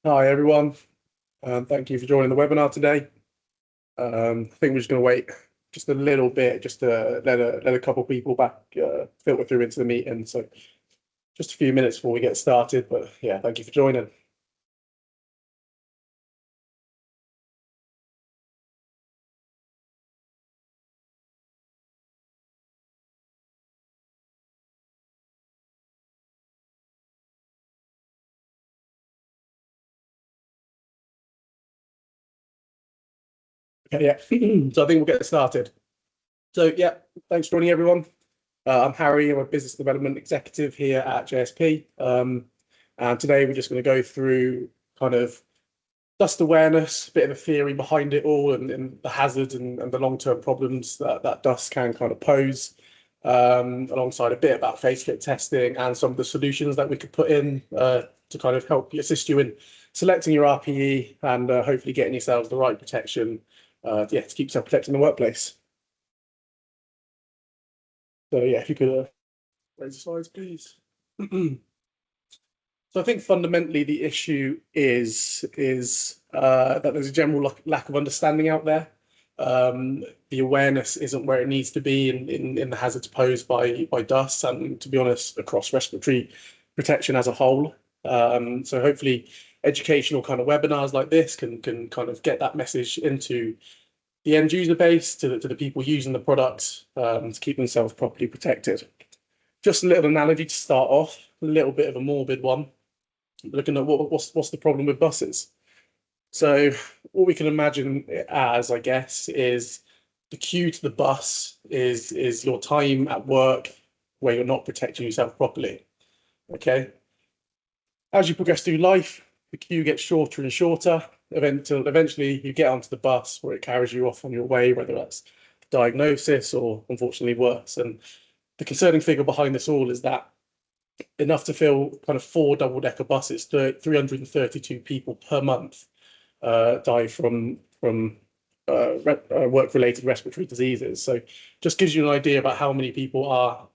Hi everyone, thank you for joining the webinar today. I think we're just going to wait just a little bit, just to let a couple people back filter through into the meeting. So just a few minutes before we get started. But yeah, thank you for joining. Okay, yeah, so I think we'll get started. So yeah, thanks for joining everyone. I'm Harry. I'm a business development executive here at JSP. And today we're just going to go through kind of dust awareness, a bit of a theory behind it all, and the hazards and the long-term problems that dust can kind of pose, alongside a bit about phase fit testing and some of the solutions that we could put in to kind of help assist you in selecting your RPE and hopefully getting yourselves the right protection, to keep yourself protected in the workplace. So yeah, if you could raise the slides, please. So I think fundamentally the issue is that there's a general lack of understanding out there. The awareness isn't where it needs to be in the hazards posed by dust, and to be honest, across respiratory protection as a whole. So hopefully, educational kind of webinars like this can kind of get that message into the end user base, to the people using the products, to keep themselves properly protected. Just a little analogy to start off, a little bit of a morbid one, looking at what's the problem with buses. So what we can imagine it as, I guess, is the queue to the bus is your time at work where you're not protecting yourself properly. Okay. As you progress through life, the queue gets shorter and shorter until eventually you get onto the bus where it carries you off on your way, whether that's diagnosis or unfortunately worse. And the concerning figure behind this all is that enough to fill kind of 4 double-decker buses, 332 people per month die from work-related respiratory diseases. So just gives you an idea about how many people are,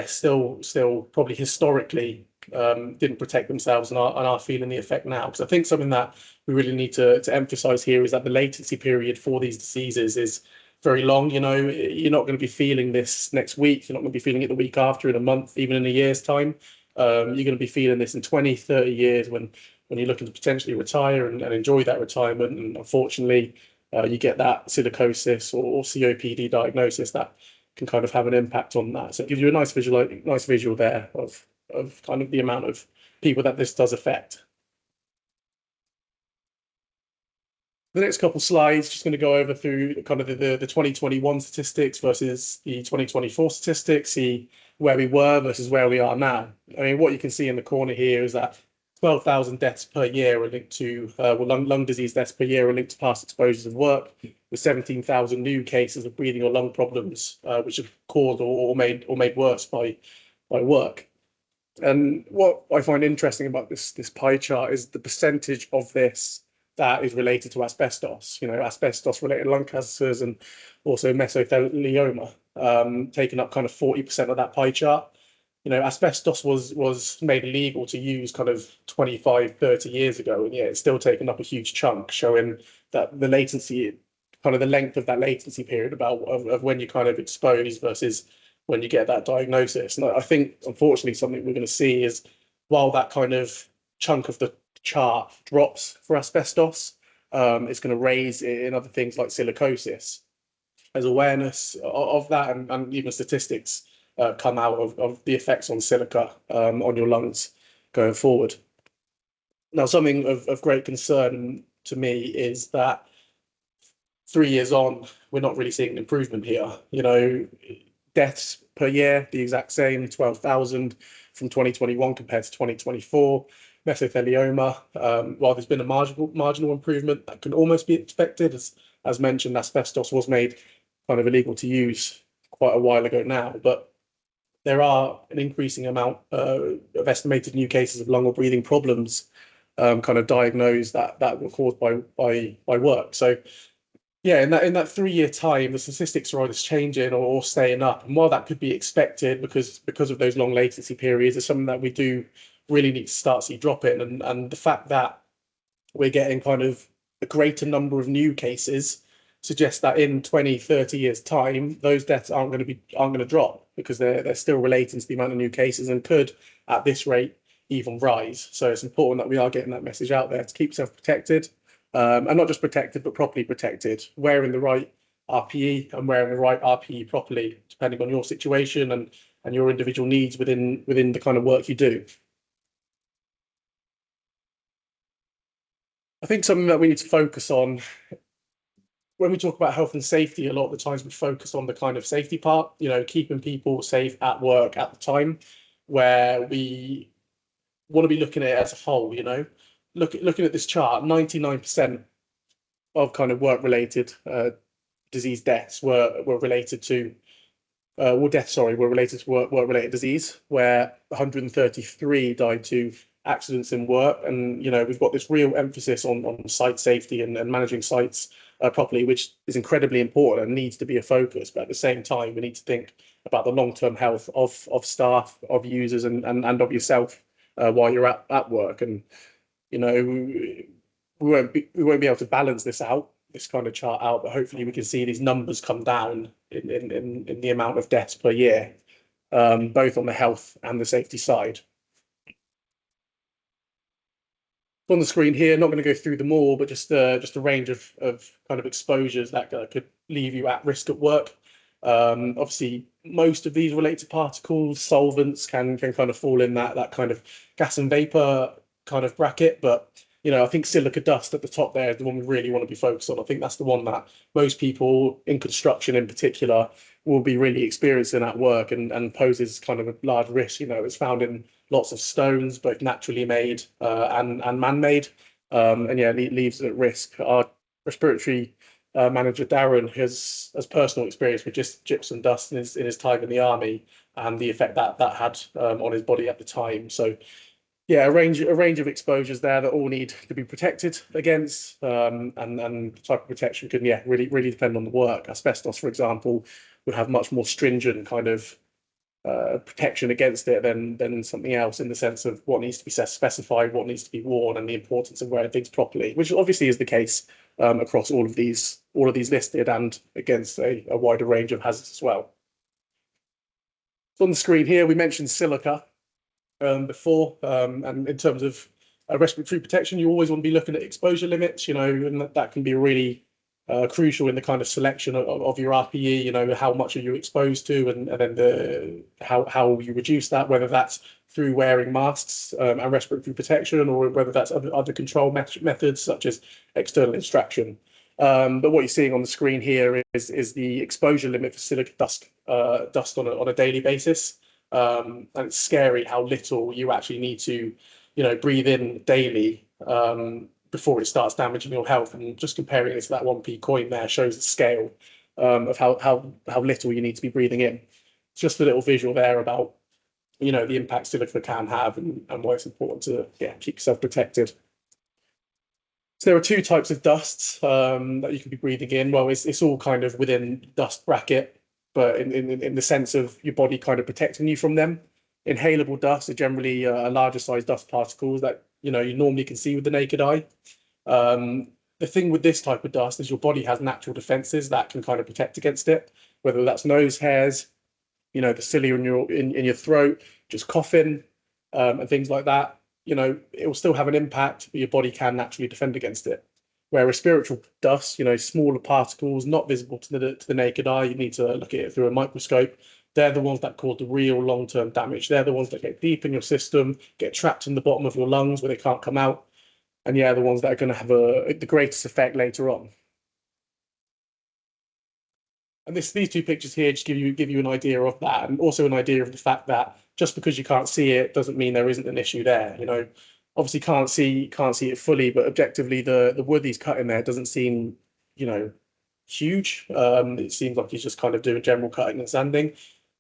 still probably historically didn't protect themselves and are feeling the effect now. Because I think something that we really need to emphasize here is that the latency period for these diseases is very long. You know, you're not going to be feeling this next week. You're not going to be feeling it the week after, in a month, even in a year's time. You're going to be feeling this in 20, 30 years when you're looking to potentially retire and enjoy that retirement. And unfortunately, you get that silicosis or COPD diagnosis that can kind of have an impact on that. So it gives you a nice visual there of kind of the amount of people that this does affect. The next couple slides, just going to go over through kind of the 2021 statistics versus the 2024 statistics, see where we were versus where we are now. I mean, what you can see in the corner here is that 12,000 deaths per year are linked to lung disease deaths per year are linked to past exposures of work, with 17,000 new cases of breathing or lung problems, which have caused or made worse by work. And what I find interesting about this pie chart is the percentage of this that is related to asbestos. You know, asbestos-related lung cancers and also mesothelioma, taking up kind of 40% of that pie chart. You know, asbestos was made illegal to use kind of 25, 30 years ago, and yet it's still taken up a huge chunk, showing that the latency, kind of the length of that latency period of when you're kind of exposed versus when you get that diagnosis. And I think, unfortunately, something we're going to see is, while that kind of chunk of the chart drops for asbestos, it's going to raise in other things like silicosis. As awareness of that and even statistics come out of the effects on silica on your lungs going forward. Now, something of great concern to me is that 3 years on, we're not really seeing an improvement here. You know, deaths per year, the exact same, 12,000 from 2021 compared to 2024. Mesothelioma, while there's been a marginal improvement, that can almost be expected. As mentioned, asbestos was made kind of illegal to use quite a while ago now, but there are an increasing amount of estimated new cases of lung or breathing problems kind of diagnosed that were caused by work. So yeah, in that 3 year time, the statistics are either changing or staying up. And while that could be expected because of those long latency periods, it's something that we do really need to start see drop in. And the fact that we're getting kind of a greater number of new cases, suggests that in 20, 30 years' time, those deaths aren't going to drop because they're still relating to the amount of new cases and could, at this rate, even rise. So it's important that we are getting that message out there to keep yourself protected, and not just protected, but properly protected, wearing the right RPE and wearing the right RPE properly, depending on your situation and your individual needs within the kind of work you do. I think something that we need to focus on when we talk about health and safety, a lot of the times we focus on the kind of safety part, keeping people safe at work at the time, where we want to be looking at it as a whole. Looking at this chart, 99% of kind of work-related disease deaths were related to deaths, sorry, were related to work-related disease, where 133 died to accidents in work. And, we've got this real emphasis on site safety and managing sites properly, which is incredibly important and needs to be a focus. But at the same time, we need to think about the long-term health of staff, of users, and of yourself while you're at work. And, we won't be able to balance this kind of chart out, but hopefully we can see these numbers come down in the amount of deaths per year, both on the health and the safety side. On the screen here, not going to go through them all, but just a range of kind of exposures that could leave you at risk at work. Obviously, most of these relate to particles, solvents can kind of fall in that kind of gas and vapor kind of bracket, but I think silica dust at the top there is the one we really want to be focused on. I think that's the one that most people in construction in particular will be really experiencing at work and poses kind of a large risk. It's found in lots of stones, both naturally made and man-made, and leaves it at risk. Our respiratory manager Darren has personal experience with just gypsum dust in his time in the army and the effect that had on his body at the time. So a range of exposures there that all need to be protected against, and the type of protection can really depend on the work. Asbestos, for example, would have much more stringent kind of protection against it than something else, in the sense of what needs to be specified, what needs to be worn, and the importance of wearing things properly, which obviously is the case across all of these listed and against a wider range of hazards as well. So on the screen here, we mentioned silica before, and in terms of respiratory protection, you always want to be looking at exposure limits, and that can be really crucial in the kind of selection of your RPE. How much are you exposed to, and then how you reduce that, whether that's through wearing masks and respiratory protection, or whether that's other control methods such as external extraction. But what you're seeing on the screen here is the exposure limit for silica dust on a daily basis. And it's scary how little you actually need to, breathe in daily before it starts damaging your health. And just comparing it to that 1p coin there shows the scale of how little you need to be breathing in. It's just a little visual there about, the impact silica can have and why it's important to keep yourself protected. So there are two types of dusts that you can be breathing in. Well, it's all kind of within dust bracket, but in the sense of your body kind of protecting you from them. Inhalable dust are generally larger size dust particles that you normally can see with the naked eye. The thing with this type of dust is your body has natural defenses that can kind of protect against it, whether that's nose hairs, the cilia in your throat, just coughing, and things like that. It will still have an impact, but your body can naturally defend against it. Where respiratory dust, smaller particles, not visible to the naked eye, you need to look at it through a microscope. They're the ones that cause the real long-term damage. They're the ones that get deep in your system, get trapped in the bottom of your lungs where they can't come out, and the ones that are going to have the greatest effect later on. And these two pictures here just give you an idea of that, and also an idea of the fact that just because you can't see it doesn't mean there isn't an issue there. Obviously can't see it fully, but objectively the wood he's cutting there doesn't seem, huge. It seems like he's just kind of doing general cutting and sanding.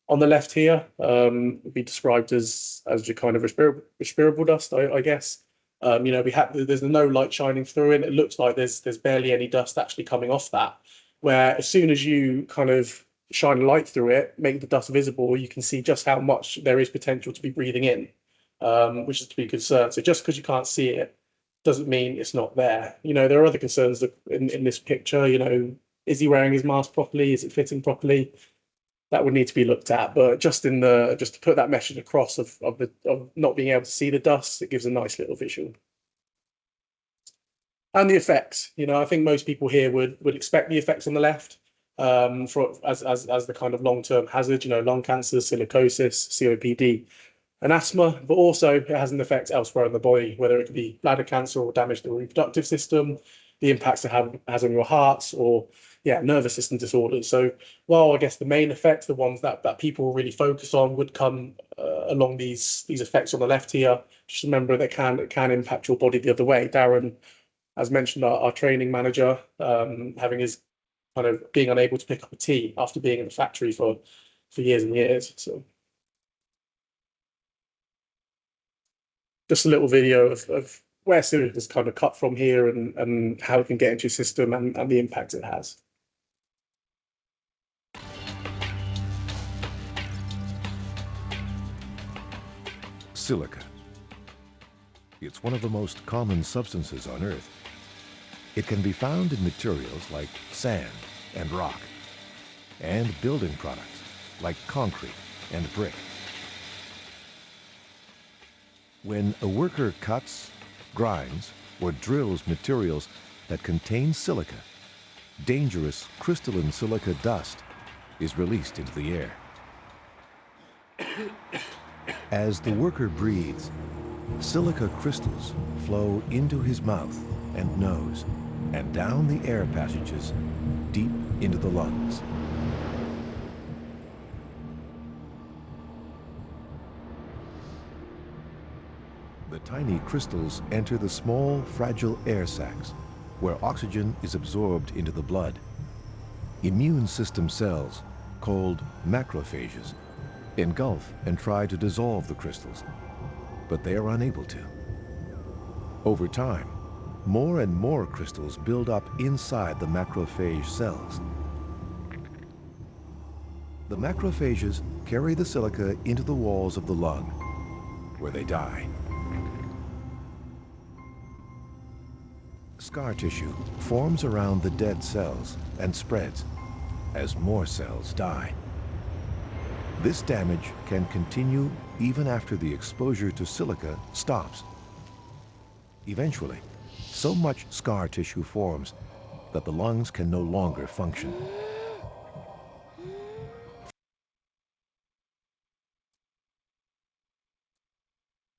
On the left here, would be described as your kind of respirable dust, I guess. There's no light shining through it. It looks like there's barely any dust actually coming off that. Where as soon as you kind of shine a light through it, make the dust visible, you can see just how much there is potential to be breathing in, which is to be concerned. So just because you can't see it doesn't mean it's not there. There are other concerns in this picture. Is he wearing his mask properly? Is it fitting properly? That would need to be looked at. But just to put that message across of not being able to see the dust, it gives a nice little visual. And the effects, I think most people here would expect the effects on the left as the kind of long-term hazard, lung cancer, silicosis, COPD, and asthma, but also it has an effect elsewhere in the body, whether it could be bladder cancer or damage to the reproductive system, the impacts it has on your hearts, or nervous system disorders. So while I guess the main effects, the ones that people really focus on, would come along these effects on the left here, just remember that it can impact your body the other way. Darren, as mentioned, our training manager, having his kind of being unable to pick up a tea after being in the factory for years and years. So just a little video of where silica is kind of cut from here and how it can get into your system and the impact it has. Silica. It's one of the most common substances on Earth. It can be found in materials like sand and rock, and building products like concrete and brick. When a worker cuts, grinds, or drills materials that contain silica, dangerous crystalline silica dust is released into the air. As the worker breathes, silica crystals flow into his mouth and nose and down the air passages deep into the lungs. The tiny crystals enter the small, fragile air sacs, where oxygen is absorbed into the blood. Immune system cells, called macrophages, engulf and try to dissolve the crystals, but they are unable to. Over time, more and more crystals build up inside the macrophage cells. The macrophages carry the silica into the walls of the lung, where they die. Scar tissue forms around the dead cells and spreads as more cells die. This damage can continue even after the exposure to silica stops. Eventually, so much scar tissue forms that the lungs can no longer function.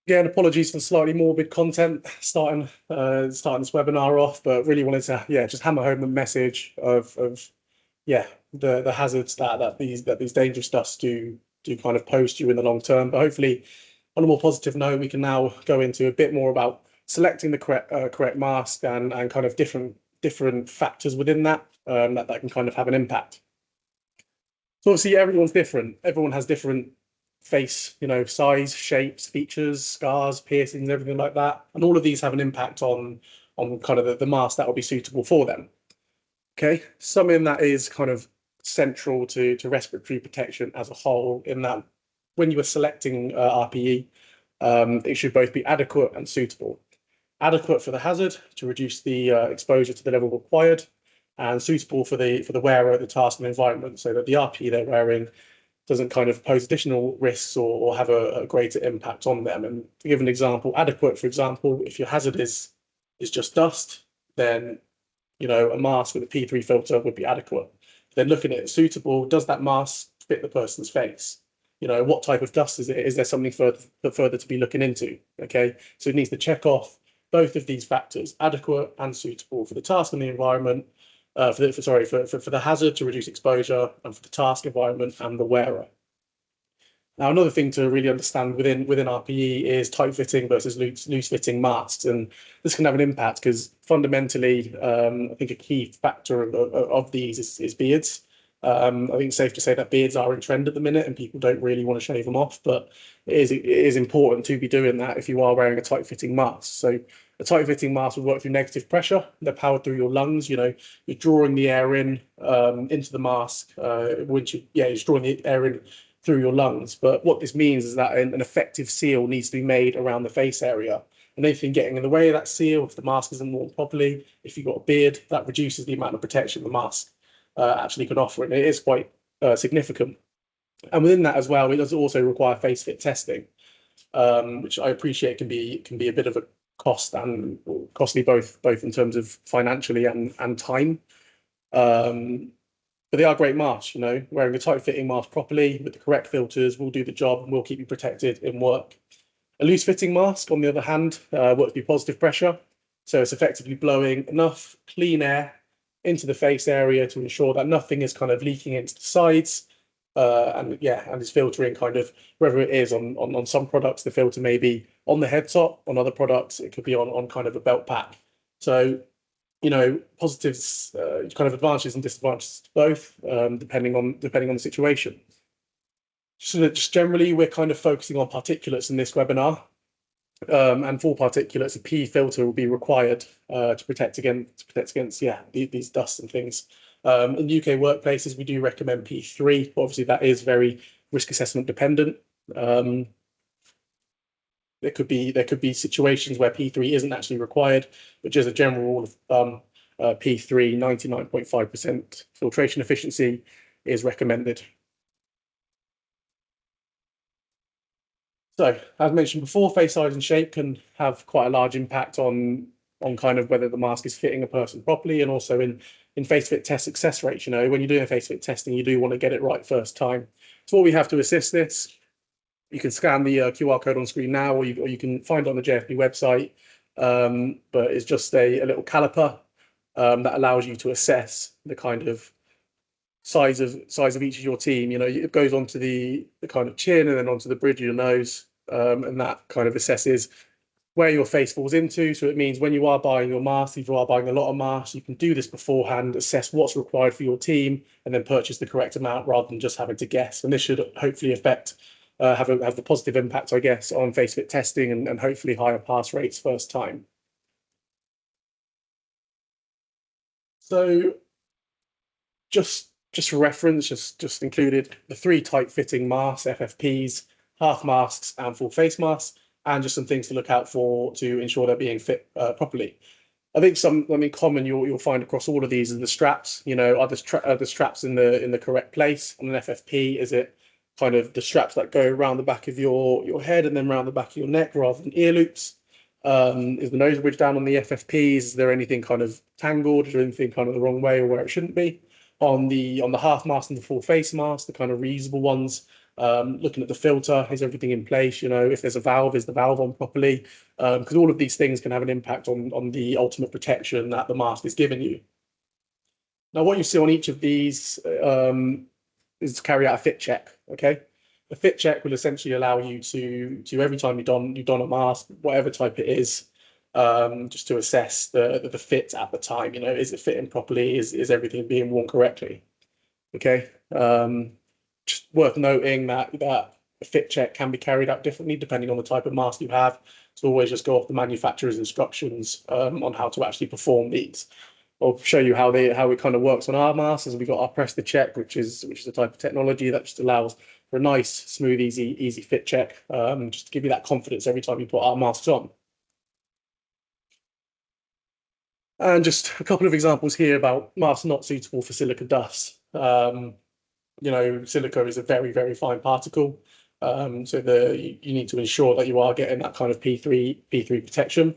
Again, apologies for the slightly morbid content starting this webinar off, but really wanted to just hammer home the message of the hazards that these dangerous dusts do kind of pose to you in the long term. But hopefully, on a more positive note, we can now go into a bit more about selecting the correct mask and kind of different factors within that that can kind of have an impact. So obviously everyone's different. Everyone has different face, size, shapes, features, scars, piercings, everything like that. And all of these have an impact on kind of the mask that will be suitable for them. Okay, something that is kind of central to respiratory protection as a whole, in that when you are selecting RPE, it should both be adequate and suitable. Adequate for the hazard to reduce the exposure to the level required, and suitable for the wearer, the task and environment, so that the RPE they're wearing doesn't kind of pose additional risks or have a greater impact on them. And to give an example, adequate, for example, if your hazard is just dust, then a mask with a P3 filter would be adequate. Then looking at it, suitable, does that mask fit the person's face? What type of dust is it? Is there something further to be looking into? Okay, so it needs to check off both of these factors, adequate and suitable for the task and the environment, for the hazard to reduce exposure, and for the task, environment, and the wearer. Now, another thing to really understand within RPE is tight-fitting versus loose-fitting masks, and this can have an impact because fundamentally, I think a key factor of these is beards. I think it's safe to say that beards are in trend at the minute, and people don't really want to shave them off, but it is important to be doing that if you are wearing a tight-fitting mask. So a tight-fitting mask will work through negative pressure. They're powered through your lungs. You're drawing the air in into the mask, you're drawing the air in through your lungs. But what this means is that an effective seal needs to be made around the face area. and anything getting in the way of that seal, if the mask isn't worn properly, if you've got a beard, that reduces the amount of protection the mask actually can offer, and it is quite significant. And within that as well, it does also require face fit testing, which I appreciate can be a bit of a cost and costly both in terms of financially and time. Um, but they are great masks, wearing a tight fitting mask properly with the correct filters will do the job and will keep you protected in work. A loose fitting mask, on the other hand, works with positive pressure. So it's effectively blowing enough clean air into the face area to ensure that nothing is kind of leaking into the sides. And it's filtering kind of wherever it is on some products, the filter may be on the head top, on other products, it could be on kind of a belt pack. So positives, kind of advantages and disadvantages to both, depending on the situation. So just generally, we're kind of focusing on particulates in this webinar, and for particulates, a P filter will be required to protect against these dusts and things. In UK workplaces, we do recommend P3. Obviously, that is very risk assessment dependent. There could be situations where P3 isn't actually required, but just a general rule of thumb, P3, 99.5% filtration efficiency is recommended. So, as mentioned before, face size and shape can have quite a large impact on kind of whether the mask is fitting a person properly, and also in face fit test success rates. When you're doing face fit testing, you do want to get it right first time. So what we have to assist this, you can scan the QR code on screen now, or you can find it on the JSP website. But it's just a little caliper that allows you to assess the kind of size of each of your team. It goes onto the kind of chin and then onto the bridge of your nose, and that kind of assesses where your face falls into. So it means when you are buying your mask, if you are buying a lot of masks, you can do this beforehand, assess what's required for your team, and then purchase the correct amount rather than just having to guess. And this should hopefully have the positive impact, I guess, on face fit testing and hopefully higher pass rates first time. So just for reference, just included the 3 tight fitting masks, FFPs, half masks, and full face masks, and just some things to look out for to ensure they're being fit properly. I think common you'll find across all of these are the straps. Are the straps in the correct place on an FFP? Is it kind of the straps that go around the back of your head and then around the back of your neck rather than ear loops? Is the nose bridge down on the FFPs? Is there anything kind of tangled? Is there anything kind of the wrong way or where it shouldn't be? On the half mask and the full face mask, the kind of reusable ones, looking at the filter, is everything in place? If there's a valve, is the valve on properly? Because all of these things can have an impact on the ultimate protection that the mask is giving you. Now, what you see on each of these is to carry out a fit check. Okay, a fit check will essentially allow you to every time you don a mask, whatever type it is, just to assess the fit at the time. Is it fitting properly? Is everything being worn correctly? Okay. Just worth noting that a fit check can be carried out differently depending on the type of mask you have. So always just go off the manufacturer's instructions on how to actually perform these. I'll show you how it kind of works on our masks. As we got our press to check, which is a type of technology that just allows for a nice, smooth, easy fit check, just to give you that confidence every time you put our masks on. And just a couple of examples here about masks not suitable for silica dust. Silica is a very, very fine particle. So you need to ensure that you are getting that kind of P3 protection.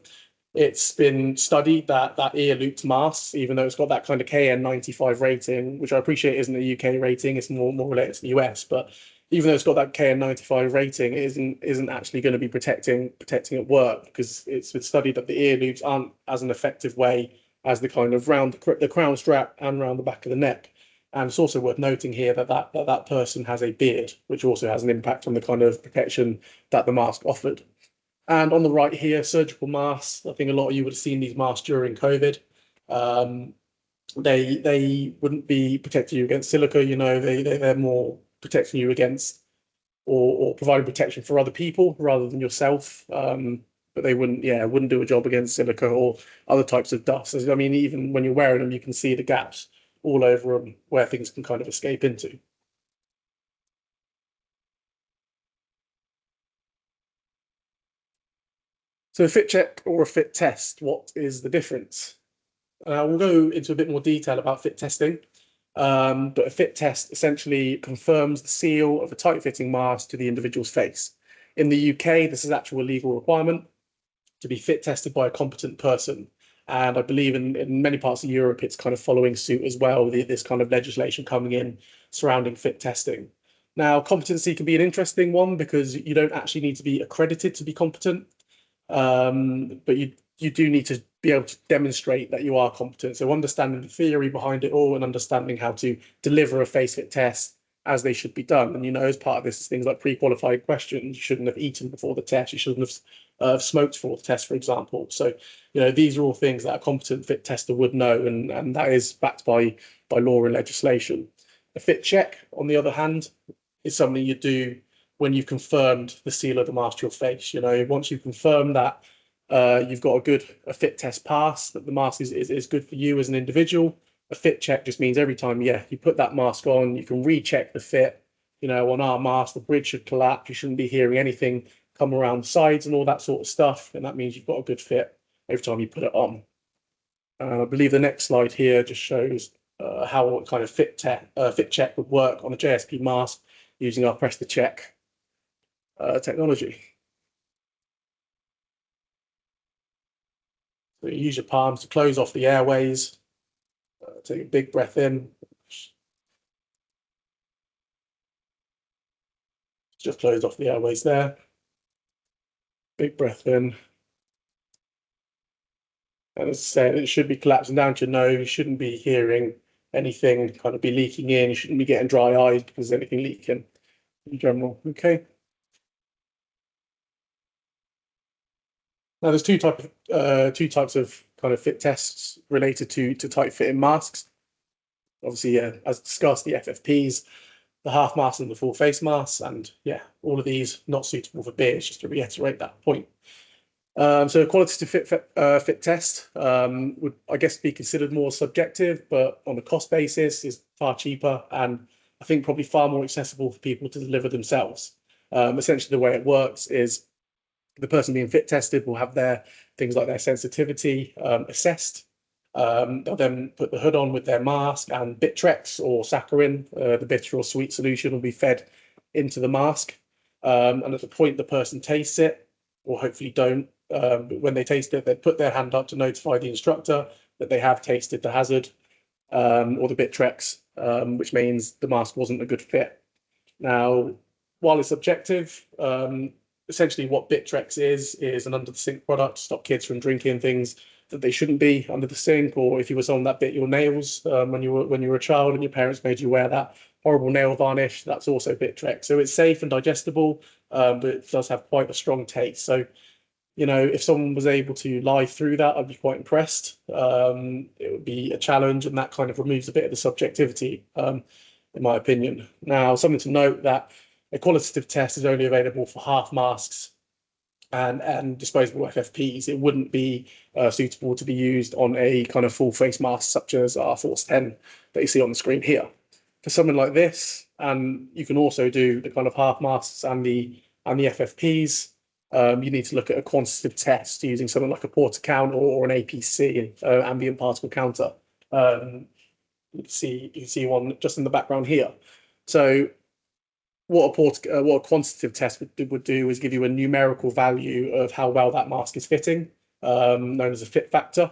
It's been studied that ear looped mask, even though it's got that kind of KN95 rating, which I appreciate isn't a UK rating, it's more related to the US, but even though it's got that KN95 rating, it isn't actually going to be protecting at work, because it's been studied that the ear loops aren't as an effective way as the kind of round the crown strap and round the back of the neck. And it's also worth noting here that person has a beard, which also has an impact on the kind of protection that the mask offered. And on the right here, surgical masks. I think a lot of you would have seen these masks during COVID. They wouldn't be protecting you against silica. They're more protecting you against or providing protection for other people rather than yourself. But they wouldn't do a job against silica or other types of dust. I mean, even when you're wearing them, you can see the gaps all over them where things can kind of escape into. So a fit check or a fit test, what is the difference? We'll go into a bit more detail about fit testing, but a fit test essentially confirms the seal of a tight-fitting mask to the individual's face. In the UK, this is actual legal requirement to be fit tested by a competent person. And I believe in many parts of Europe, it's kind of following suit as well, this kind of legislation coming in surrounding fit testing. Now, competency can be an interesting one because you don't actually need to be accredited to be competent, but you do need to be able to demonstrate that you are competent. So understanding the theory behind it all and understanding how to deliver a face fit test as they should be done. And as part of this is things like pre-qualified questions. You shouldn't have eaten before the test. You shouldn't have smoked before the test, for example. So these are all things that a competent fit tester would know, and that is backed by law and legislation. A fit check, on the other hand, is something you do when you've confirmed the seal of the mask to your face. Once you've confirmed that you've got a fit test pass, that the mask is good for you as an individual. A fit check just means every time, you put that mask on, you can recheck the fit. On our mask, the bridge should collapse. You shouldn't be hearing anything come around the sides and all that sort of stuff. And that means you've got a good fit every time you put it on. I believe the next slide here just shows how kind of fit check would work on a JSP mask using our press to check technology. So you use your palms to close off the airways. Take a big breath in. Just close off the airways there. Big breath in. And as I said, it should be collapsing down to your nose. You shouldn't be hearing anything kind of be leaking in. You shouldn't be getting dry eyes because there's anything leaking in general. Okay. Now there's two types of kind of fit tests related to tight fitting masks. Obviously, as discussed, the FFPs, the half mask and the full face masks, and all of these not suitable for beards, just to reiterate that point. So a qualitative fit test would, I guess, be considered more subjective, but on a cost basis is far cheaper and I think probably far more accessible for people to deliver themselves. Essentially, the way it works is the person being fit tested will have their things like their sensitivity assessed. They'll then put the hood on with their mask, and Bittrex or saccharin, the bitter or sweet solution, will be fed into the mask. And at the point the person tastes it, or hopefully don't, but when they taste it, they put their hand up to notify the instructor that they have tasted the hazard or the Bittrex, which means the mask wasn't a good fit. Now, while it's objective, essentially what Bittrex is an under the sink product to stop kids from drinking things that they shouldn't be under the sink, or if you were someone that bit your nails when you were a child and your parents made you wear that horrible nail varnish, that's also Bittrex. So it's safe and digestible, but it does have quite a strong taste. So if someone was able to lie through that, I'd be quite impressed. It would be a challenge, and that kind of removes a bit of the subjectivity, in my opinion. Now, something to note that a qualitative test is only available for half masks and disposable FFPs. It wouldn't be suitable to be used on a kind of full face mask such as our Force 10 that you see on the screen here. For something like this, and you can also do the kind of half masks and the FFPs, you need to look at a quantitative test using something like a Porter count or an APC, ambient particle counter. You can see one just in the background here. So what a quantitative test would do is give you a numerical value of how well that mask is fitting, known as a fit factor.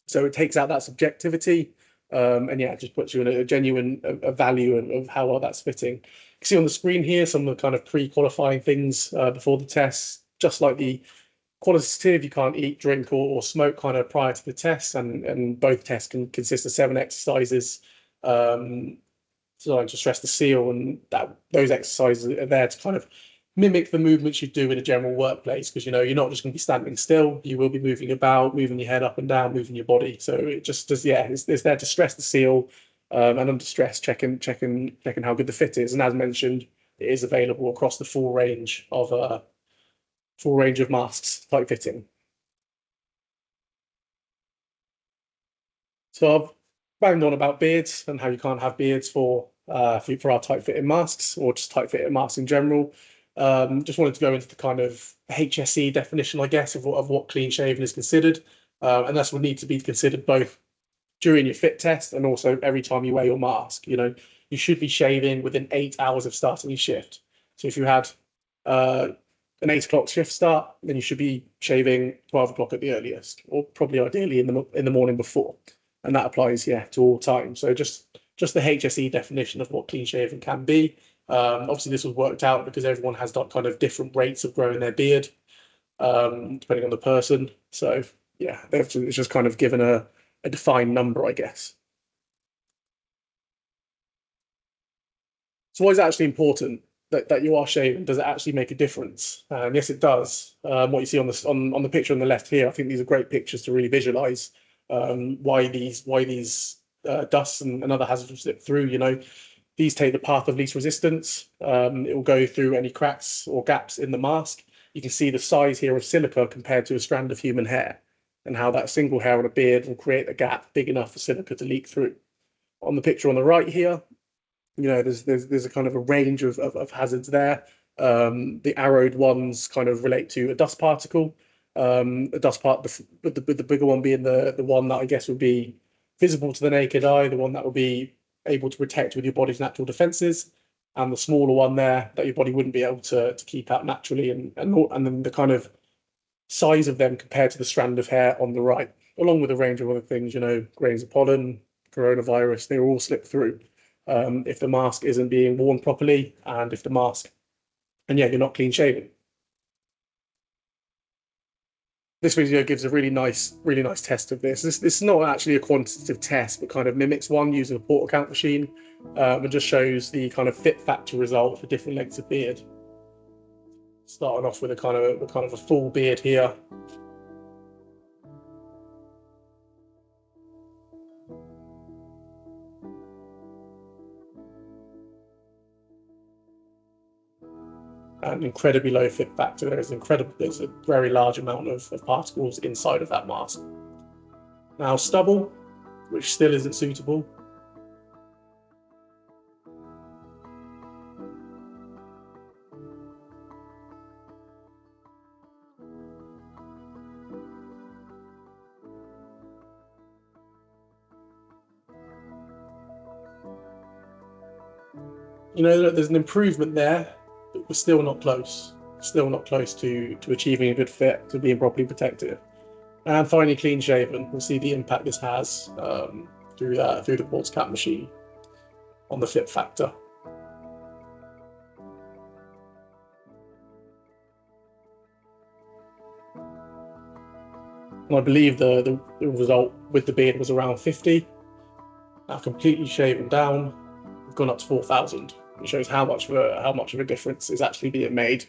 So it takes out that subjectivity, and it just puts you in a genuine value of how well that's fitting. You can see on the screen here some of the kind of pre-qualifying things before the test, just like the qualitative, you can't eat, drink, or smoke kind of prior to the test, and both tests can consist of 7 exercises designed to stress the seal, and those exercises are there to kind of mimic the movements you do in a general workplace, because you're not just going to be standing still, you will be moving about, moving your head up and down, moving your body. So it just does, it's there to stress the seal, and under stress, checking how good the fit is. And as mentioned, it is available across the full range of masks, tight fitting. So I've banged on about beards and how you can't have beards for our tight fitting masks, or just tight fitting masks in general. Just wanted to go into the kind of HSE definition, I guess, of what clean shaven is considered. And that's would need to be considered both during your fit test and also every time you wear your mask. You should be shaving within 8 hours of starting your shift. So if you had uh, an 8 o'clock shift start, then you should be shaving 12 o'clock at the earliest, or probably ideally in the morning before. And that applies, yeah, to all times. So just the HSE definition of what clean shaven can be. Obviously, this was worked out because everyone has got kind of different rates of growing their beard, depending on the person. So yeah, it's just kind of given a defined number, I guess. So why is it actually important that you are shaving? Does it actually make a difference? Yes, it does. What you see on the picture on the left here, I think these are great pictures to really visualize why these dusts and other hazards will slip through. These take the path of least resistance. It will go through any cracks or gaps in the mask. You can see the size here of silica compared to a strand of human hair, and how that single hair on a beard will create a gap big enough for silica to leak through. On the picture on the right here, there's a kind of a range of hazards there. The arrowed ones kind of relate to a dust particle. A dust part, with the bigger one being the one that I guess would be visible to the naked eye, the one that would be able to protect with your body's natural defenses, and the smaller one there that your body wouldn't be able to keep out naturally, and then the kind of size of them compared to the strand of hair on the right, along with a range of other things, grains of pollen, coronavirus, they all slip through if the mask isn't being worn properly, and if the mask, and yeah, you're not clean shaven. This video gives a really nice test of this. This is not actually a quantitative test, but kind of mimics one using a port count machine, and just shows the kind of fit factor result for different lengths of beard. Starting off with a full beard here. An incredibly low fit factor. There's a very large amount of particles inside of that mask. Now stubble, which still isn't suitable. There's an improvement there, but we're still not close. Still not close to achieving a good fit, to being properly protected. And finally, clean shaven. We'll see the impact this has through the quartz cap machine on the fit factor. And I believe the result with the beard was around 50. Now completely shaven down, we've gone up to 4,000. It shows how much of a difference is actually being made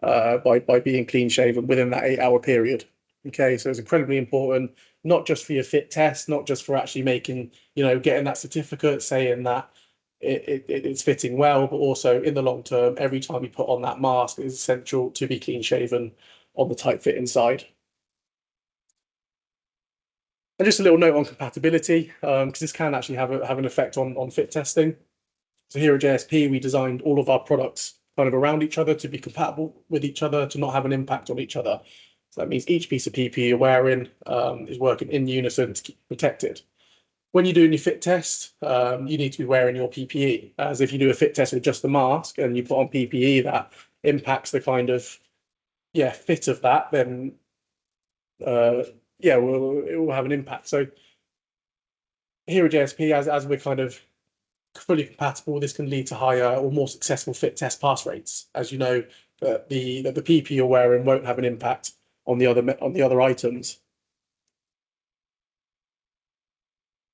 by being clean shaven within that 8 hour period. Okay, so it's incredibly important, not just for your fit test, not just for actually making, getting that certificate saying that it's fitting well, but also in the long term, every time you put on that mask, it is essential to be clean shaven on the tight fit inside. And just a little note on compatibility, because this can actually have an effect on fit testing. So here at JSP, we designed all of our products kind of around each other to be compatible with each other, to not have an impact on each other. So that means each piece of PPE you're wearing is working in unison to keep you protected. When you're doing your fit test, you need to be wearing your PPE. As if you do a fit test with just the mask and you put on PPE that impacts the kind of fit of that, then it will have an impact. So here at JSP, as we're kind of fully compatible, this can lead to higher or more successful fit test pass rates. As you know, that the PP you're wearing won't have an impact on the other items.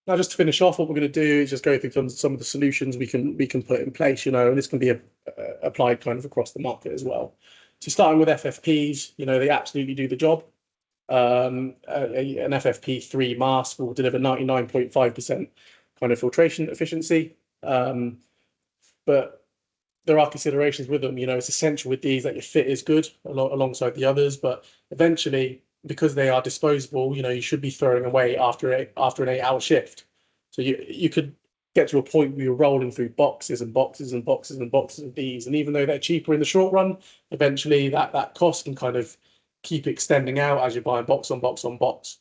Now, just to finish off, what we're going to do is just go through some of the solutions we can put in place. And this can be applied kind of across the market as well. So starting with FFPs, they absolutely do the job. An FFP3 mask will deliver 99.5% kind of filtration efficiency. But there are considerations with them. It's essential with these that your fit is good alongside the others, but eventually, because they are disposable, you should be throwing away after an 8 hour shift. So you could get to a point where you're rolling through boxes and boxes and boxes and boxes of these. And even though they're cheaper in the short run, eventually that cost can kind of keep extending out as you're buying box on box on box.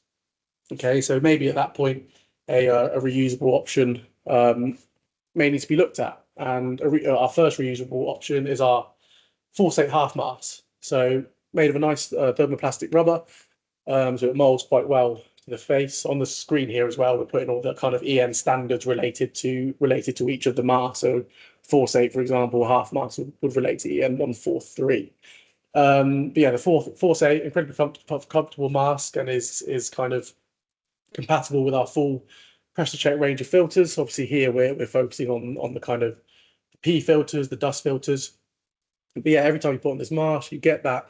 Okay, so maybe at that point, a reusable option may need to be looked at. And our first reusable option is our Foresight half mask. So made of a nice thermoplastic rubber, so it molds quite well to the face. On the screen here as well, we're putting all the kind of EN standards related to each of the masks. So Foresight, for example, half mask would relate to EN 143. But yeah, the Foresight, incredibly comfortable mask, and is kind of compatible with our full pressure check range of filters. Obviously, here we're focusing on the kind of P filters, the dust filters. But yeah, every time you put on this mask, you get that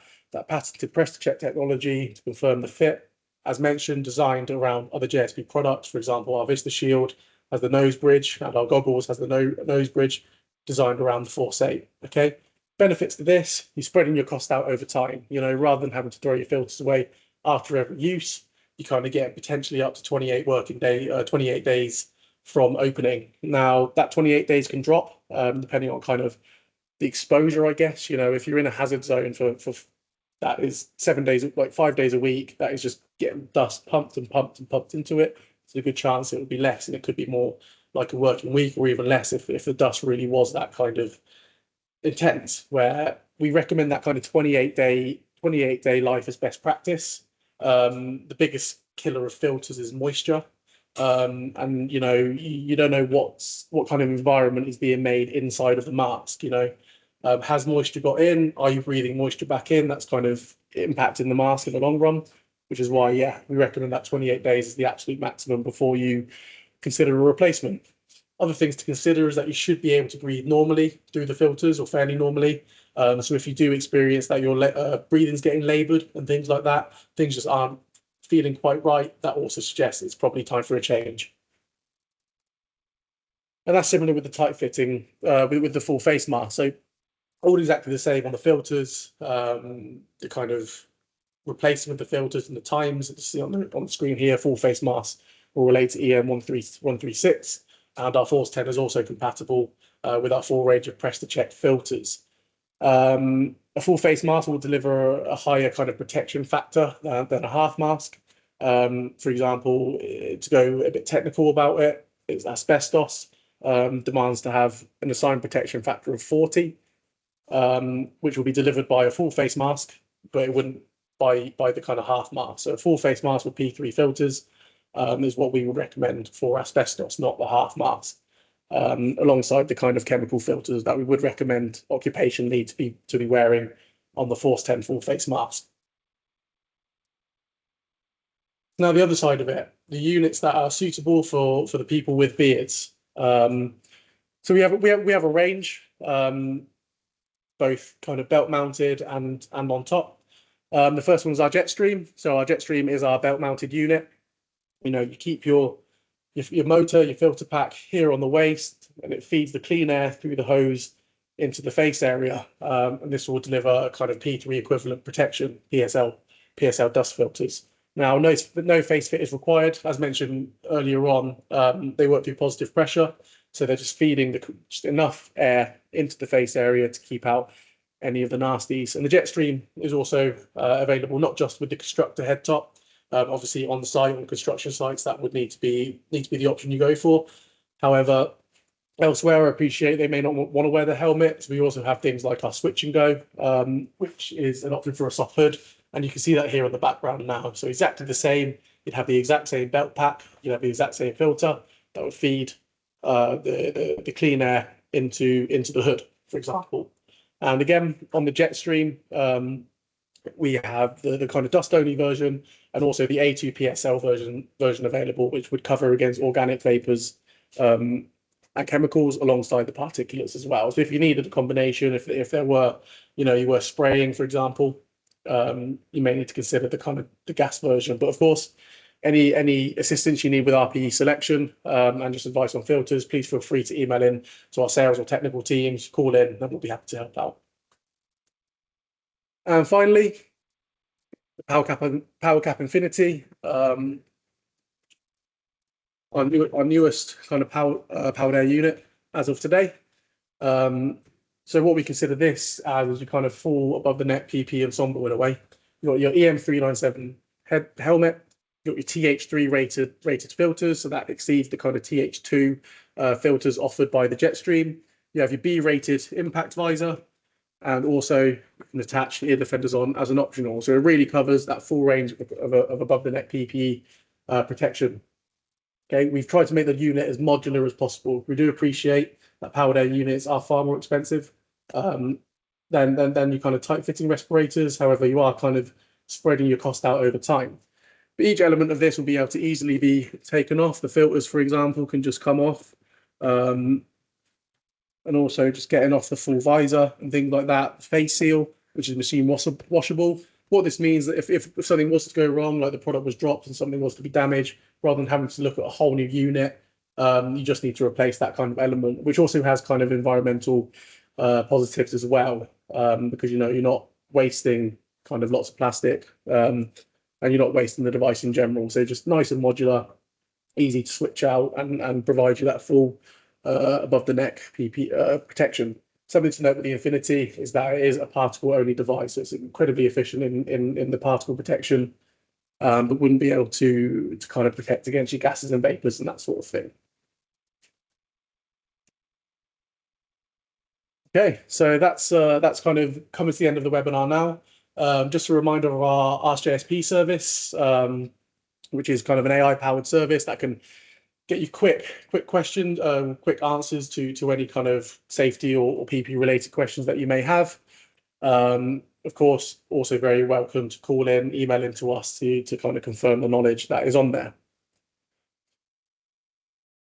patented pressure check technology to confirm the fit. As mentioned, designed around other JSP products. For example, our Vista Shield has the nose bridge, and our goggles has the nose bridge designed around the Foresight. Okay. Benefits to this, you're spreading your cost out over time. You know, rather than having to throw your filters away after every use, you kind of get potentially up to 28 days from opening. Now, that 28 days can drop depending on kind of the exposure, I guess. You know, if you're in a hazard zone for that is 7 days, like 5 days a week, that is just getting dust pumped and pumped and pumped into it. There's a good chance it would be less, and it could be more like a working week or even less if the dust really was that kind of intense. Where we recommend that kind of 28 day life as best practice. The biggest killer of filters is moisture. And you know, you don't know what kind of environment is being made inside of the mask. You know, has moisture got in? Are you breathing moisture back in? That's kind of impacting the mask in the long run, which is why, yeah, we recommend that 28 days is the absolute maximum before you consider a replacement. Other things to consider is that you should be able to breathe normally through the filters or fairly normally. So if you do experience that your breathing's getting laboured and things like that, things just aren't feeling quite right, that also suggests it's probably time for a change. And that's similar with the tight fitting, with the full face mask. So all exactly the same on the filters, the kind of replacing of the filters and the times that you see on the screen here. Full face mask will relate to EM 136, and our Force 10 is also compatible with our full range of press to check filters. A full face mask will deliver a higher kind of protection factor than a half mask. For example, to go a bit technical about it, it's asbestos demands to have an assigned protection factor of 40, which will be delivered by a full face mask, but it wouldn't by the kind of half mask. So a full face mask with P3 filters is what we would recommend for asbestos, not the half mask. Alongside the kind of chemical filters that we would recommend occupationally to be wearing on the Force 10 full face mask. Now, the other side of it, the units that are suitable for the people with beards. So we have a range, both kind of belt mounted and on top. The first one is our Jetstream. So our Jetstream is our belt mounted unit. You know, you keep your motor, your filter pack here on the waist, and it feeds the clean air through the hose into the face area. And this will deliver a kind of P3 equivalent protection, PSL dust filters. Now, no face fit is required. As mentioned earlier on, they work through positive pressure. So they're just feeding just enough air into the face area to keep out any of the nasties. And the Jetstream is also available not just with the constructor head top. Obviously, on the site, on construction sites, that would need to be the option you go for. However, elsewhere, I appreciate they may not want to wear the helmet. So we also have things like our switch and go, which is an option for a soft hood. And you can see that here in the background now. So exactly the same. You'd have the exact same belt pack. You'd have the exact same filter that would feed the clean air into the hood, for example. And again, on the Jetstream, we have the kind of dust only version and also the A2 PSL version available, which would cover against organic vapors and chemicals alongside the particulates as well. So if you needed a combination, if there were, you were spraying, for example, you may need to consider the kind of the gas version. But of course, any assistance you need with RPE selection and just advice on filters, please feel free to email in to our sales or technical teams, call in, and we'll be happy to help out. And finally, the Power Cap Infinity. our newest kind of powered air unit as of today. So what we consider this as is you kind of fall above the neck PP ensemble in a way. You've got your EM397 helmet, you've got your TH3 rated filters, so that exceeds the kind of TH2 filters offered by the Jetstream. You have your B rated impact visor, and also you can attach ear defenders on as an optional. So it really covers that full range of above the neck PPE protection. Okay, we've tried to make the unit as modular as possible. We do appreciate that powered air units are far more expensive than you kind of tight fitting respirators. However, you are kind of spreading your cost out over time. But each element of this will be able to easily be taken off. The filters, for example, can just come off. And also just getting off the full visor and things like that. Face seal, which is machine washable. What this means that if something was to go wrong, like the product was dropped and something was to be damaged, rather than having to look at a whole new unit, you just need to replace that kind of element, which also has kind of environmental positives as well, because you're not wasting kind of lots of plastic, and you're not wasting the device in general. So just nice and modular, easy to switch out, and provide you that full above the neck PP protection. Something to note with the Infinity is that it is a particle only device. So it's incredibly efficient in the particle protection, but wouldn't be able to kind of protect against your gases and vapors and that sort of thing. Okay, so that's kind of coming to the end of the webinar now. Just a reminder of our Ask JSP service, which is kind of an AI-powered service that can get you quick questions, quick answers to any kind of safety or PP related questions that you may have. Of course, also very welcome to call in, email into us to kind of confirm the knowledge that is on there.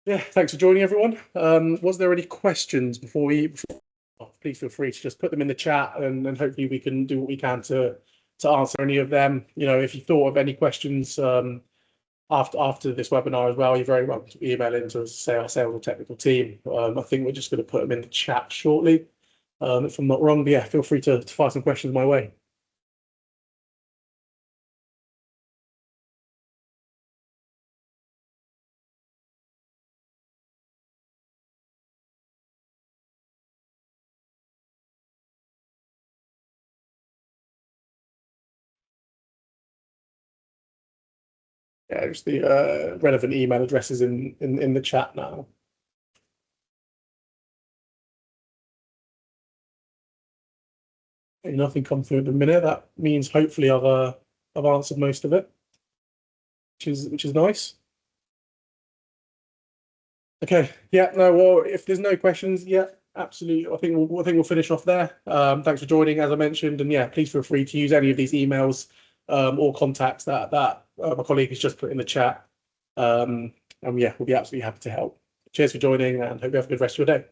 Yeah, thanks for joining, everyone. Was there any questions before please feel free to just put them in the chat, and hopefully we can do what we can to answer any of them. If you thought of any questions after this webinar as well, you're very welcome to email into, say, our sales or technical team. I think we're just going to put them in the chat shortly, if I'm not wrong. But yeah, feel free to fire some questions my way. Yeah, just the relevant email addresses in the chat now. Nothing come through at the minute. That means hopefully I've answered most of it, which is nice. Okay. Yeah. No. Well, if there's no questions, yeah, absolutely. I think we'll finish off there. Thanks for joining, as I mentioned, and yeah, please feel free to use any of these emails or contacts that my colleague has just put in the chat. And yeah, we'll be absolutely happy to help. Cheers for joining, and hope you have a good rest of your day.